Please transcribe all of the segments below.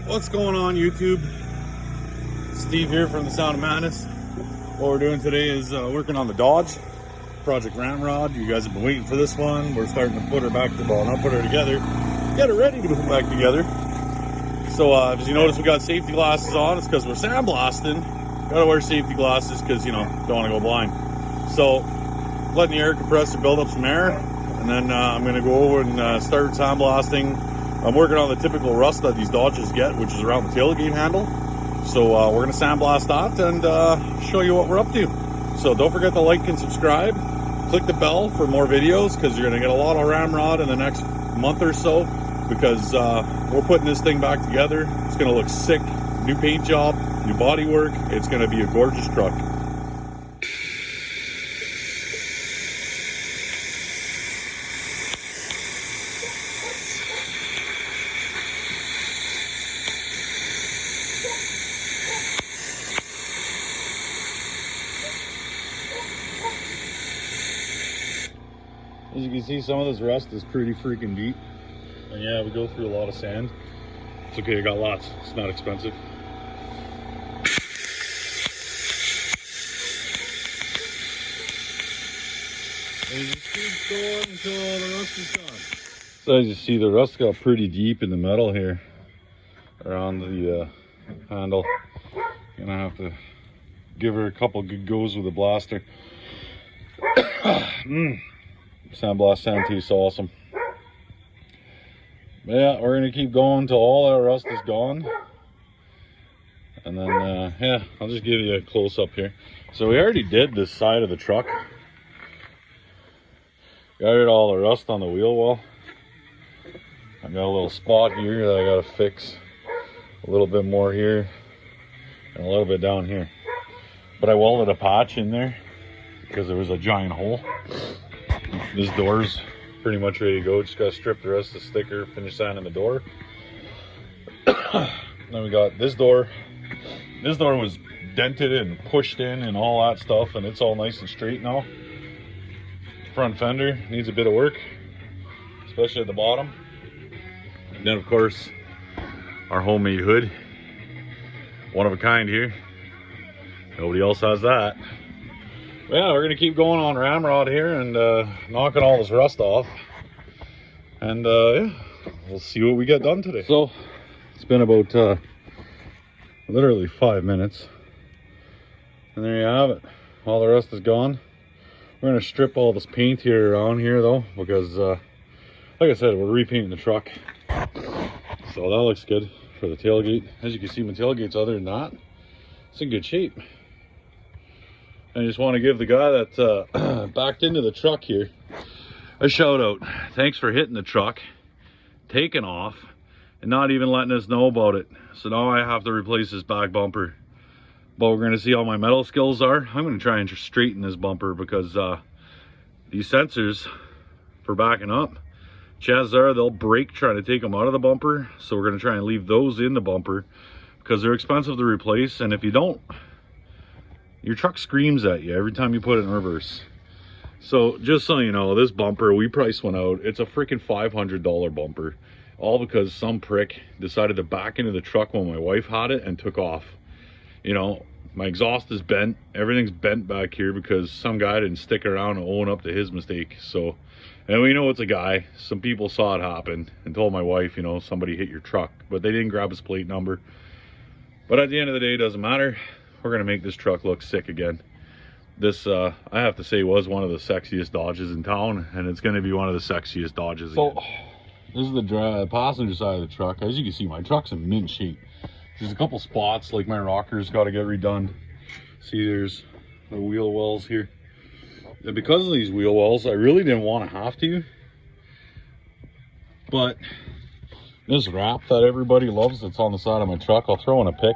What's going on, YouTube? Steve here from the Sound of Madness. What we're doing today is working on the Dodge Project Ramrod. You guys have been waiting for this one. We're starting to put her back to the ball, not put her together, get her ready to put back together. So as you notice, we got safety glasses on. It's because we're sandblasting. Gotta wear safety glasses because, you know, don't want to go blind. So letting the air compressor build up some air, and then I'm going to go over and start sandblasting. I'm working on the typical rust that these Dodges get, which is around the tailgate handle. So we're going to sandblast that and show you what we're up to. So don't forget to like and subscribe. Click the bell for more videos because you're going to get a lot of Ramrod in the next month or so, because we're putting this thing back together. It's going to look sick. New paint job, new body work. It's going to be a gorgeous truck. As you can see, some of this rust is pretty freaking deep. And yeah, we go through a lot of sand. It's okay, I got lots. It's not expensive. And you just keep going until all the rust is gone. So as you see, the rust got pretty deep in the metal here around the handle. Gonna have to give her a couple good goes with the blaster. Sandblast sand tastes awesome. But yeah, we're gonna keep going till all that rust is gone, and then yeah, I'll just give you a close-up here. So we already did this side of the truck. Got rid of all the rust on the wheel well. I got a little spot here that I gotta fix, a little bit more here and a little bit down here, but I welded a patch in there because there was a giant hole. This door's pretty much ready to go. Just gotta strip the rest of the sticker, finish sanding the door. Then we got this door. This door was dented and pushed in and all that stuff, and it's all nice and straight now. Front fender needs a bit of work, especially at the bottom. And then of course our homemade hood, one of a kind here. Nobody else has that. Yeah, we're gonna keep going on Ramrod here and knocking all this rust off, and yeah, we'll see what we get done today. So it's been about literally 5 minutes, and there you have it. All the rust is gone. We're gonna strip all this paint here around here though, because like I said, we're repainting the truck, so that looks good for the tailgate. As you can see, my tailgate's, other than that, it's in good shape. I just want to give the guy that backed into the truck here a shout out. Thanks for hitting the truck, taking off, and not even letting us know about it. So now I have to replace this back bumper. But we're going to see how my metal skills are. I'm going to try and straighten this bumper because these sensors for backing up, chances are they'll break trying to take them out of the bumper. So we're going to try and leave those in the bumper because they're expensive to replace. And if you don't, your truck screams at you every time you put it in reverse. So just so you know, this bumper, we priced one out. It's a freaking $500 bumper, all because some prick decided to back into the truck when my wife had it and took off. You know, my exhaust is bent, everything's bent back here because some guy didn't stick around and own up to his mistake. So, and we know it's a guy. Some people saw it happen and told my wife, you know, somebody hit your truck, but they didn't grab his plate number. But at the end of the day, it doesn't matter. We're gonna make this truck look sick again. This, I have to say, was one of the sexiest Dodges in town, and it's gonna be one of the sexiest Dodges again. So, this is the passenger side of the truck. As you can see, my truck's in mint shape. There's a couple spots, like my rocker's gotta get redone. See, there's the wheel wells here. And because of these wheel wells, I really didn't want to have to. But this wrap that everybody loves that's on the side of my truck, I'll throw in a pic.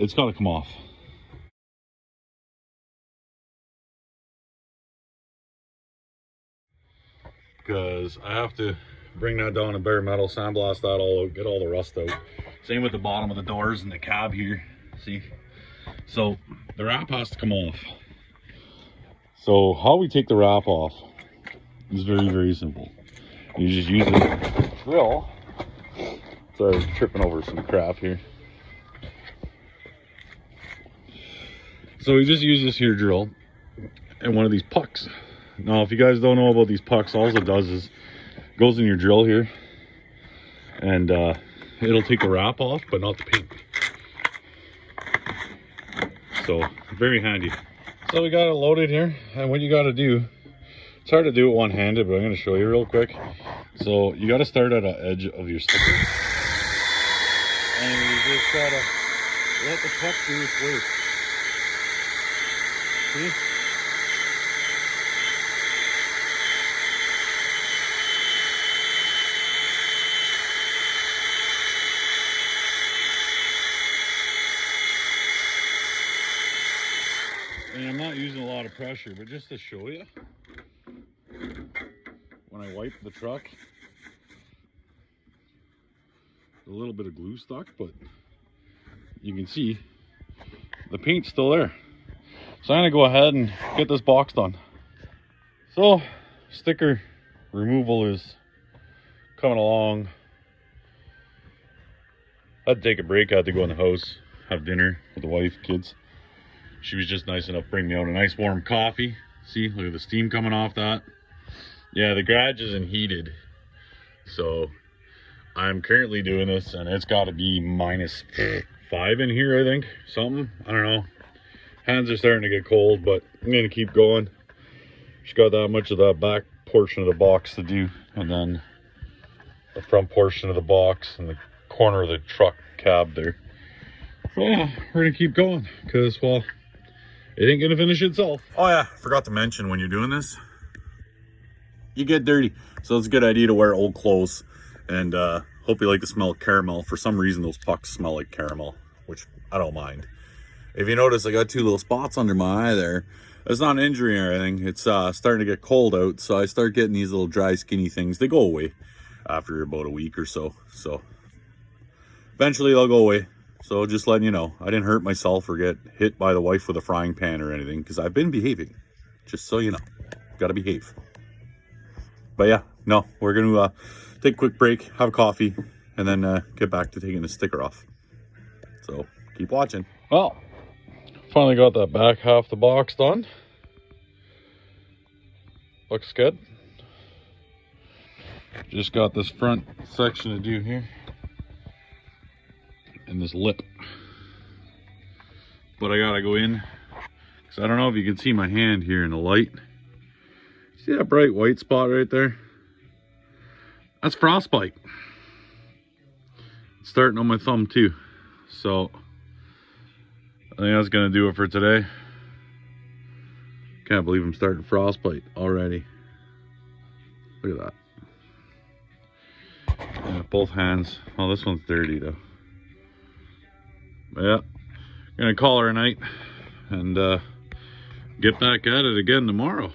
It's got to come off. Because I have to bring that down to bare metal, sandblast that all out, get all the rust out. Same with the bottom of the doors and the cab here, see? So the wrap has to come off. So how we take the wrap off is very, very simple. You just use a drill Sorry, I was tripping over some crap here. So we just use this here drill and one of these pucks. Now, if you guys don't know about these pucks, all it does is goes in your drill here, and it'll take the wrap off, but not the paint. So very handy. So we got it loaded here, and what you got to do, it's hard to do it one-handed, but I'm going to show you real quick. So you got to start at the edge of your sticker, and you just got to let the puck do its work. See? And I'm not using a lot of pressure, but just to show you, when I wipe the truck, a little bit of glue stuck, but you can see the paint's still there. So I'm gonna go ahead and get this box done. So sticker removal is coming along. I had to take a break. I had to go in the house, have dinner with the wife, kids. She was just nice enough to bring me out a nice warm coffee. See, look at the steam coming off that. Yeah, the garage isn't heated, so I'm currently doing this, and it's got to be -5 in here, I think. Something, I don't know. Hands are starting to get cold, but I'm gonna keep going. Just got that much of that back portion of the box to do, and then the front portion of the box and the corner of the truck cab there. So yeah, we're gonna keep going, because, well, it ain't gonna finish itself. Oh yeah, forgot to mention, when you're doing this, you get dirty. So it's a good idea to wear old clothes. And hope you like the smell of caramel. For some reason, those pucks smell like caramel, which I don't mind. If you notice, I got 2 little spots under my eye there. It's not an injury or anything. It's starting to get cold out, so I start getting these little dry, skinny things. They go away after about a week or so. So eventually they'll go away. So just letting you know, I didn't hurt myself or get hit by the wife with a frying pan or anything, because I've been behaving. Just so you know, gotta behave. But yeah, no, we're gonna take a quick break, have a coffee, and then get back to taking the sticker off. So keep watching. Well, finally got that back half the box done. Looks good. Just got this front section to do here, and this lip, but I gotta go in, because I don't know if you can see my hand here in the light. See that bright white spot right there? That's frostbite. It's starting on my thumb too. So I think that's gonna do it for today. Can't believe I'm starting frostbite already. Look at that. Yeah, both hands. Oh, this one's dirty though. But yeah, gonna call her a night and get back at it again tomorrow.